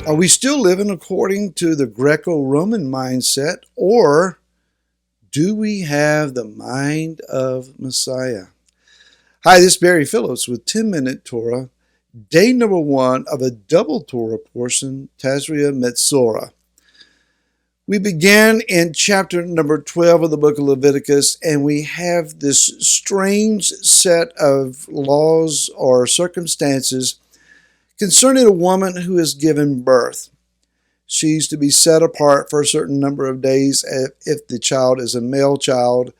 Are we still living according to the Greco-Roman mindset, or do we have the mind of Messiah? Hi, this is Barry Phillips with 10-Minute Torah, day number 1 of a double Torah portion, Tazria Metzora. We began in chapter number 12 of the book of Leviticus, and we have this strange set of laws or circumstances concerning a woman who has given birth. She's to be set apart for a certain number of days if the child is a male child.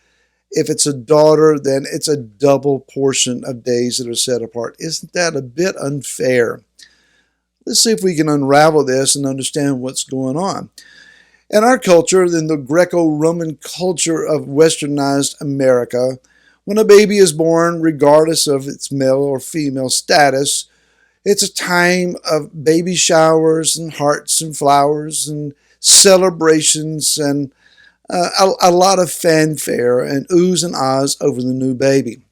If it's a daughter, then it's a double portion of days that are set apart. Isn't that a bit unfair? Let's see if we can unravel this and understand what's going on. In our culture, in the Greco-Roman culture of westernized America, when a baby is born, regardless of its male or female status, it's a time of baby showers and hearts and flowers and celebrations and a lot of fanfare and oohs and ahs over the new baby.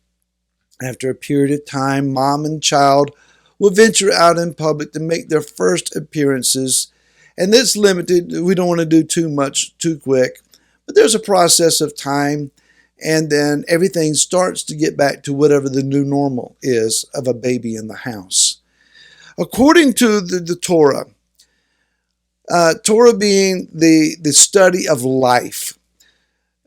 After a period of time, mom and child will venture out in public to make their first appearances. And it's limited. We don't want to do too much too quick. But there's a process of time, and then everything starts to get back to whatever the new normal is of a baby in the house. According to the Torah, Torah being the study of life,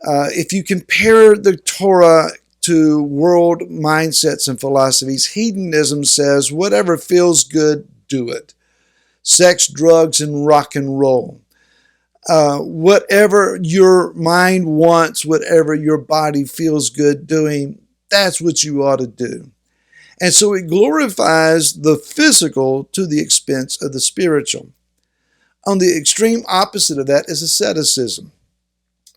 if you compare the Torah to world mindsets and philosophies, hedonism says whatever feels good, do it. Sex, drugs, and rock and roll. Whatever your mind wants, whatever your body feels good doing, that's what you ought to do. And so it glorifies the physical to the expense of the spiritual. On the extreme opposite of that is asceticism.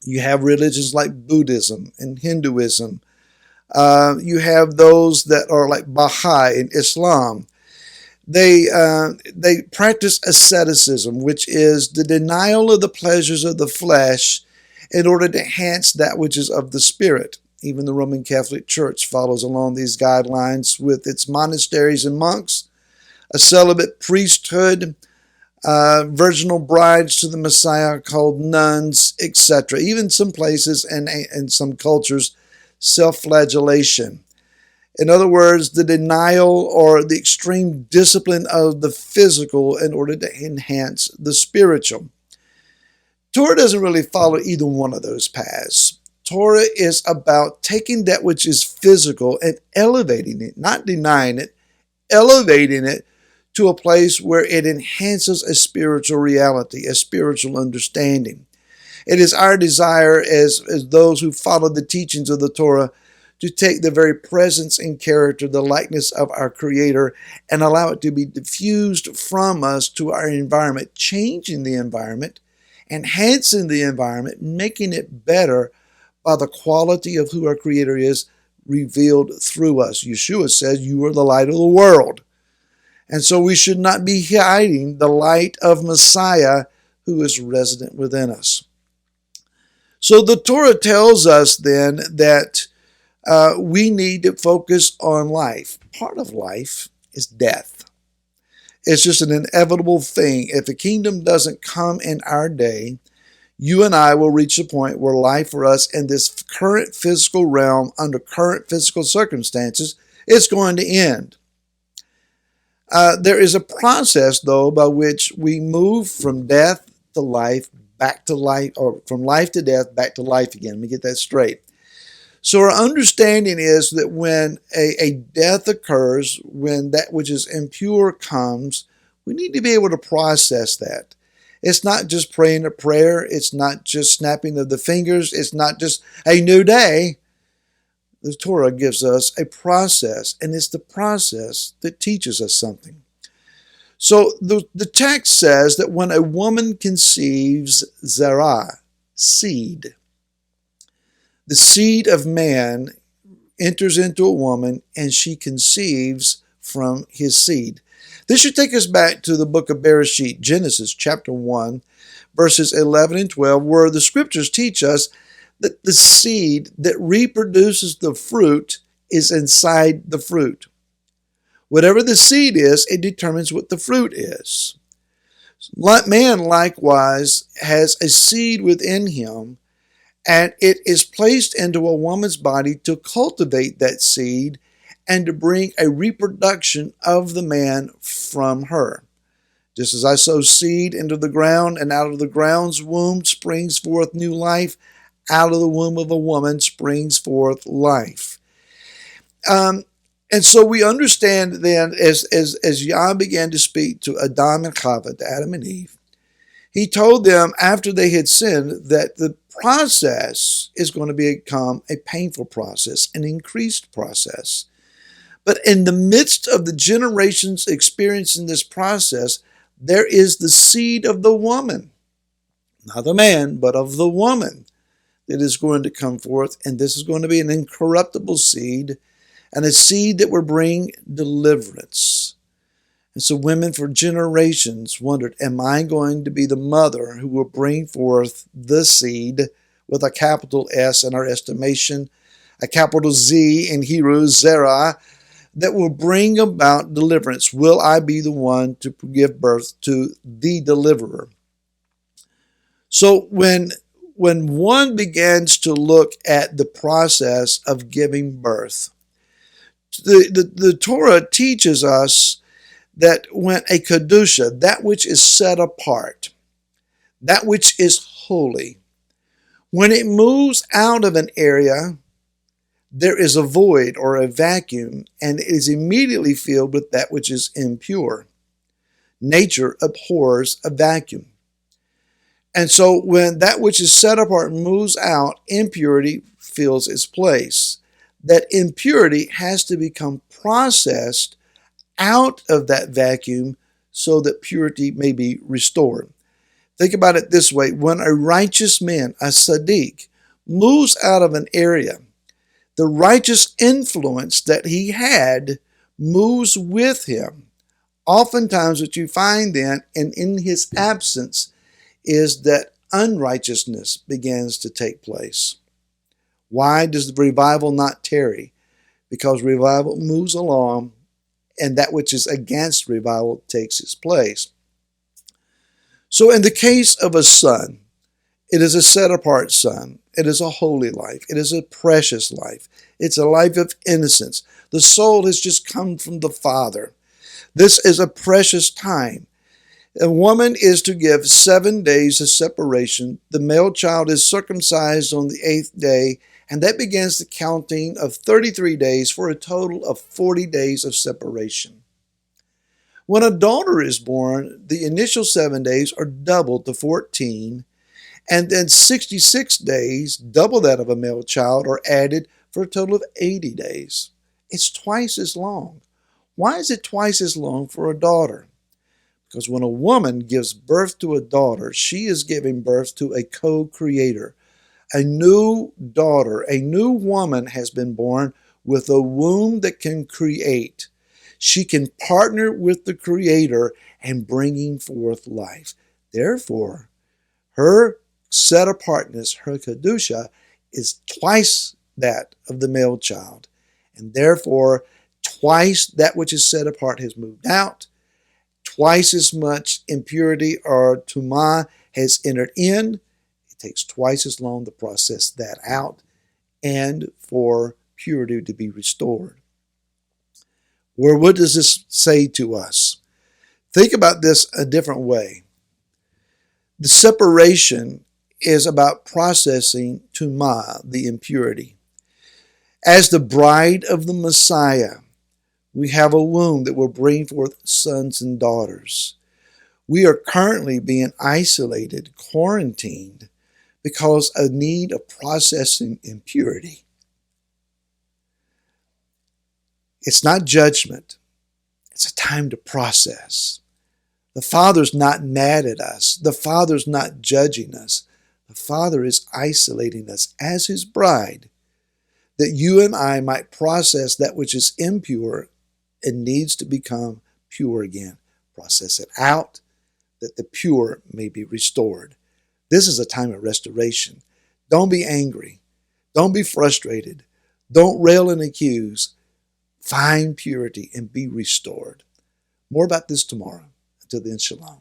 You have religions like Buddhism and Hinduism. You have those that are like Baha'i and Islam. They practice asceticism, which is the denial of the pleasures of the flesh in order to enhance that which is of the spirit. Even the Roman Catholic Church follows along these guidelines with its monasteries and monks, a celibate priesthood, virginal brides to the Messiah called nuns, etc. Even some places and some cultures, self-flagellation. In other words, the denial or the extreme discipline of the physical in order to enhance the spiritual. Torah doesn't really follow either one of those paths. Torah is about taking that which is physical and elevating it, not denying it, elevating it to a place where it enhances a spiritual reality, a spiritual understanding. It is our desire as those who follow the teachings of the Torah to take the very presence and character, the likeness of our Creator, and allow it to be diffused from us to our environment, changing the environment, enhancing the environment, making it better by the quality of who our Creator is revealed through us. Yeshua says, "You are the light of the world." And so we should not be hiding the light of Messiah who is resident within us. So the Torah tells us then that we need to focus on life. Part of life is death. It's just an inevitable thing. If the kingdom doesn't come in our day, you and I will reach a point where life for us in this current physical realm, under current physical circumstances, is going to end. There is a process, though, by which we move from death to life, back to life, or from life to death, back to life again. Let me get that straight. So our understanding is that when a death occurs, when that which is impure comes, we need to be able to process that. It's not just praying a prayer. It's not just snapping of the fingers. It's not just a new day. The Torah gives us a process, and it's the process that teaches us something. So the text says that when a woman conceives zerah, seed, the seed of man enters into a woman, and she conceives from his seed. This should take us back to the book of Bereshit, Genesis chapter 1, verses 11 and 12, where the scriptures teach us that the seed that reproduces the fruit is inside the fruit. Whatever the seed is, it determines what the fruit is. Man likewise has a seed within him, and it is placed into a woman's body to cultivate that seed and to bring a reproduction of the man from her. Just as I sow seed into the ground, and out of the ground's womb springs forth new life, out of the womb of a woman springs forth life. And so we understand then, as Yah began to speak to Adam and Chava, to Adam and Eve, he told them after they had sinned that the process is going to become a painful process, an increased process. But in the midst of the generations experiencing this process, there is the seed of the woman, not the man, but of the woman, that is going to come forth. And this is going to be an incorruptible seed, and a seed that will bring deliverance. And so women for generations wondered, am I going to be the mother who will bring forth the seed, with a capital S in our estimation, a capital Z in Hebrew, Zerah, that will bring about deliverance? Will I be the one to give birth to the deliverer? So when one begins to look at the process of giving birth, the Torah teaches us that when a kedusha, that which is set apart, that which is holy, when it moves out of an area, there is a void or a vacuum, and it is immediately filled with that which is impure. Nature abhors a vacuum. And so when that which is set apart moves out, impurity fills its place. That impurity has to become processed out of that vacuum so that purity may be restored. Think about it this way. When a righteous man, a Sadiq, moves out of an area, the righteous influence that he had moves with him. Oftentimes what you find then, and in his absence, is that unrighteousness begins to take place. Why does the revival not tarry? Because revival moves along, and that which is against revival takes its place. So in the case of a son, it is a set-apart son. It is a holy life. It is a precious life. It's a life of innocence. The soul has just come from the Father. This is a precious time. A woman is to give 7 days of separation. The male child is circumcised on the 8th day, and that begins the counting of 33 days for a total of 40 days of separation. When a daughter is born, the initial 7 days are doubled to 14, and then 66 days, double that of a male child, are added for a total of 80 days. It's twice as long. Why is it twice as long for a daughter? Because when a woman gives birth to a daughter, she is giving birth to a co-creator. A new daughter, a new woman has been born with a womb that can create. She can partner with the Creator in bringing forth life. Therefore, her set apartness, her kedusha, is twice that of the male child. And therefore, twice that which is set apart has moved out. Twice as much impurity or tumah has entered in. It takes twice as long to process that out and for purity to be restored. Well, what does this say to us? Think about this a different way. The separation is about processing tumah, the impurity. As the bride of the Messiah, we have a womb that will bring forth sons and daughters. We are currently being isolated, quarantined, because of need of processing impurity. It's not judgment. It's a time to process. The Father's not mad at us. The Father's not judging us. The Father is isolating us as His bride, that you and I might process that which is impure and needs to become pure again. Process it out, that the pure may be restored. This is a time of restoration. Don't be angry. Don't be frustrated. Don't rail and accuse. Find purity and be restored. More about this tomorrow. Until then, shalom.